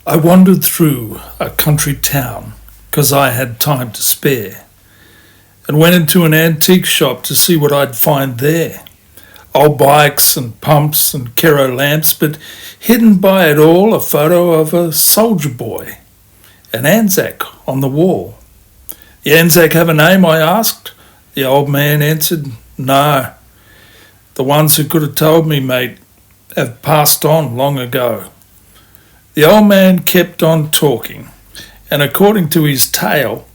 I wandered through a country town 'cause I had time to spare, and went into an antique shop to see what I'd find there. Old bikes and pumps and kero lamps, but hidden by it all a photo of a soldier boy, an Anzac on the wall. "The Anzac have a name?" I asked. The old man answered, "No. The ones who could have told me, mate, have passed on long ago." The old man kept on talking, and according to his tale,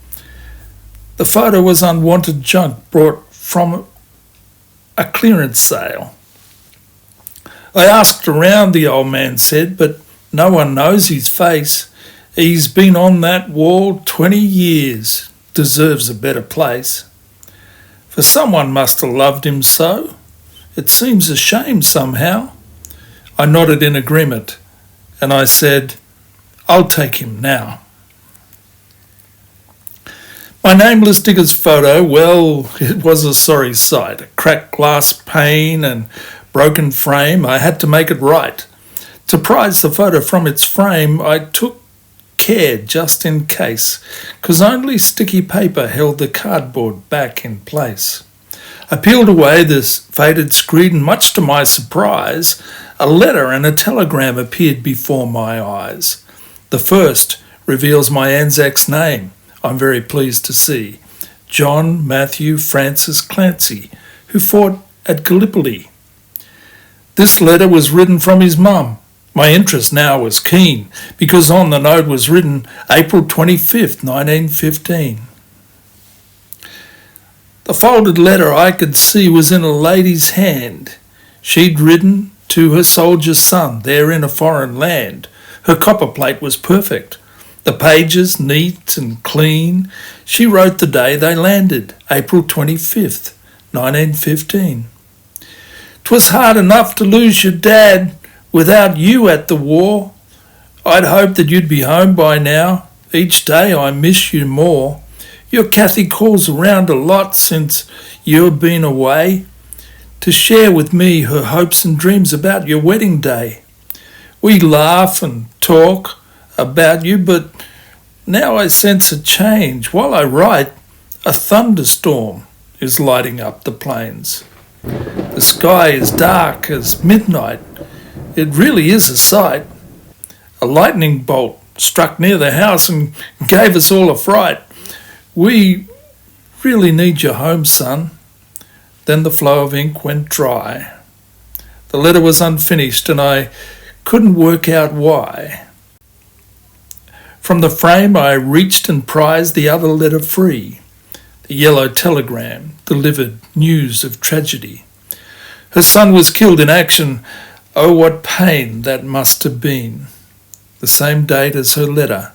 the photo was unwanted junk brought from a clearance sale. I asked around, the old man said, but no one knows his face. He's been on that wall 20 years, deserves a better place. For someone must have loved him so. It seems a shame somehow. I nodded in agreement, and I said, "I'll take him now." My nameless digger's photo, well, it was a sorry sight. A cracked glass pane and broken frame. I had to make it right. To prize the photo from its frame, I took care just in case, 'cause only sticky paper held the cardboard back in place. I peeled away this faded screen, and much to my surprise, a letter and a telegram appeared before my eyes. The first reveals my Anzac's name, I'm very pleased to see. John Matthew Francis Clancy, who fought at Gallipoli. This letter was written from his mum. My interest now was keen, because on the note was written April 25th, 1915. The folded letter I could see was in a lady's hand. She'd written to her soldier son there in a foreign land. Her copperplate was perfect, the pages neat and clean. She wrote the day they landed, April 25th, 1915. "'Twas hard enough to lose your dad without you at the war. I'd hoped that you'd be home by now. Each day I miss you more. Your Kathy calls around a lot since you've been away, to share with me her hopes and dreams about your wedding day. We laugh and talk about you, but now I sense a change. While I write, a thunderstorm is lighting up the plains. The sky is dark as midnight. It really is a sight. A lightning bolt struck near the house and gave us all a fright. We really need you home, son." Then the flow of ink went dry. The letter was unfinished, and I couldn't work out why. From the frame I reached and prized the other letter free. The yellow telegram delivered news of tragedy. Her son was killed in action. Oh, what pain that must have been. The same date as her letter,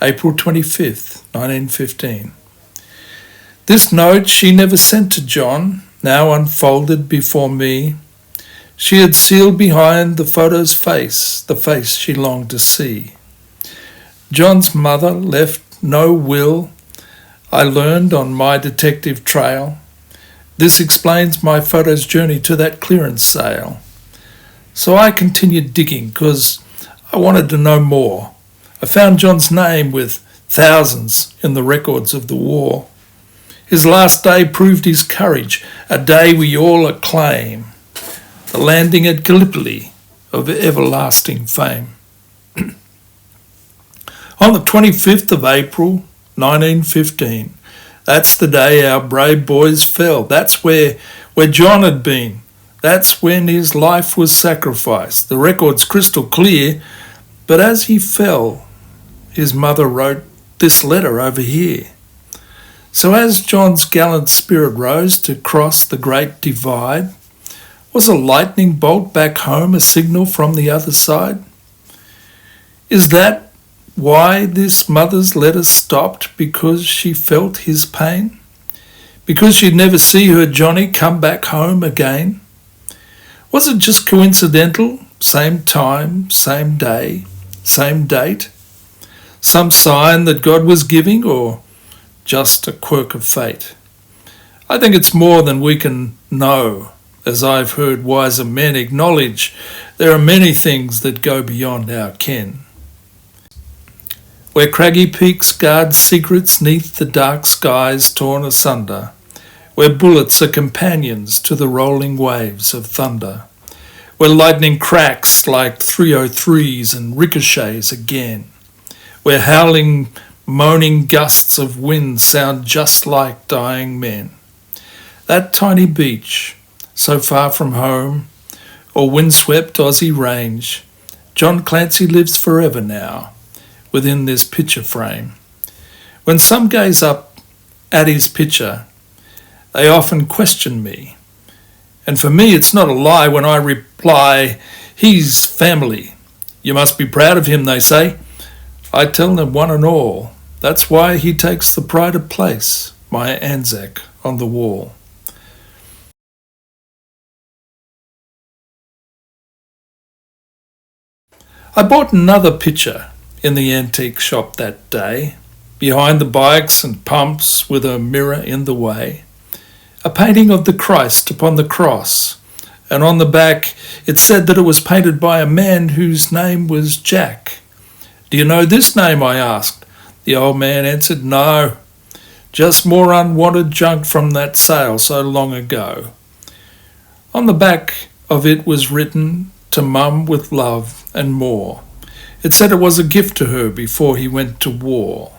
April 25th, 1915. This note she never sent to John, now unfolded before me. She had sealed behind the photo's face, the face she longed to see. John's mother left no will, I learned on my detective trail. This explains my photo's journey to that clearance sale. So I continued digging, 'cause I wanted to know more. I found John's name with thousands in the records of the war. His last day proved his courage, a day we all acclaim, the landing at Gallipoli of everlasting fame. On the 25th of April, 1915, that's the day our brave boys fell. That's where John had been. That's when his life was sacrificed. The record's crystal clear, but as he fell, his mother wrote this letter over here. So as John's gallant spirit rose to cross the great divide, was a lightning bolt back home a signal from the other side? Is that why this mother's letter stopped, because she felt his pain? Because she'd never see her Johnny come back home again? Was it just coincidental? Same time, same day, same date? Some sign that God was giving, or just a quirk of fate? I think it's more than we can know. As I've heard wiser men acknowledge, there are many things that go beyond our ken. where craggy peaks guard secrets neath the dark skies torn asunder, where bullets are companions to the rolling waves of thunder, where lightning cracks like 303s and ricochets again, where howling, moaning gusts of wind sound just like dying men. That tiny beach, so far from home, or windswept Aussie range, John Clancy lives forever now, within this picture frame. When some gaze up at his picture, they often question me. And for me, it's not a lie when I reply, he's family. You must be proud of him, they say. I tell them one and all, that's why he takes the pride of place, my Anzac on the wall. I bought another picture in the antique shop that day, behind the bikes and pumps with a mirror in the way. A painting of the Christ upon the cross, and on the back it said that it was painted by a man whose name was Jack. Do you know this name? I asked. The old man answered, no, just more unwanted junk from that sale so long ago. On the back of it was written, to Mum with love and more. It said it was a gift to her before he went to war.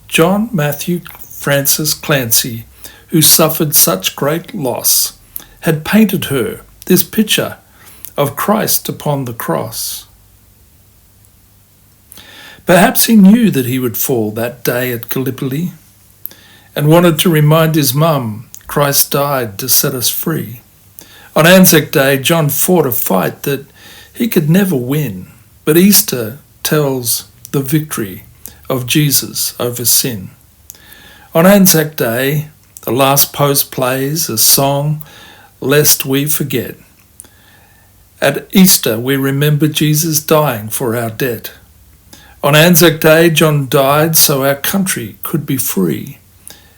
John Matthew Francis Clancy, who suffered such great loss, had painted her this picture of Christ upon the cross. Perhaps he knew that he would fall that day at Gallipoli and wanted to remind his mum Christ died to set us free. On Anzac Day, John fought a fight that he could never win, but Easter tells the victory of Jesus over sin. On Anzac Day, the last post plays a song, Lest We Forget. At Easter, we remember Jesus dying for our debt. On Anzac Day, John died so our country could be free.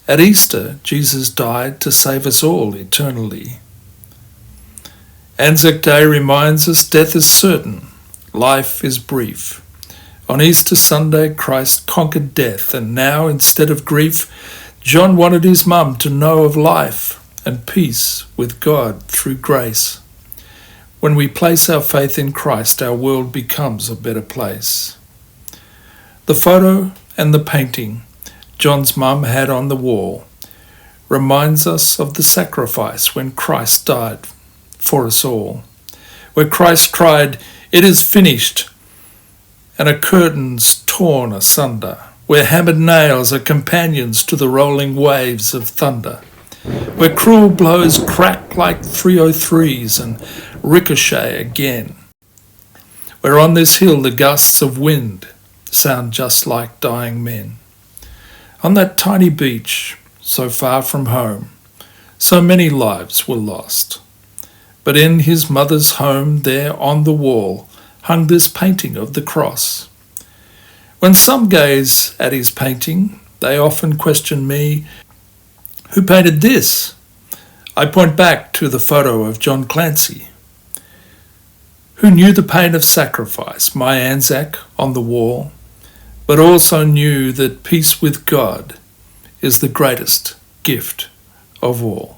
At Easter, Jesus died to save us all eternally. Anzac Day reminds us death is certain, life is brief. On Easter Sunday, Christ conquered death, and now, instead of grief, John wanted his mum to know of life and peace with God through grace. When we place our faith in Christ, our world becomes a better place. The photo and the painting John's mum had on the wall reminds us of the sacrifice when Christ died for us all, where Christ cried, "It is finished," and a curtain's torn asunder, where hammered nails are companions to the rolling waves of thunder, where cruel blows crack like 303s and ricochet again, where on this hill the gusts of wind sound just like dying men. On that tiny beach, so far from home, so many lives were lost. But in his mother's home there on the wall hung this painting of the cross. When some gaze at his painting, they often question me, who painted this? I point back to the photo of John Clancy, who knew the pain of sacrifice, my Anzac on the wall, but also knew that peace with God is the greatest gift of all.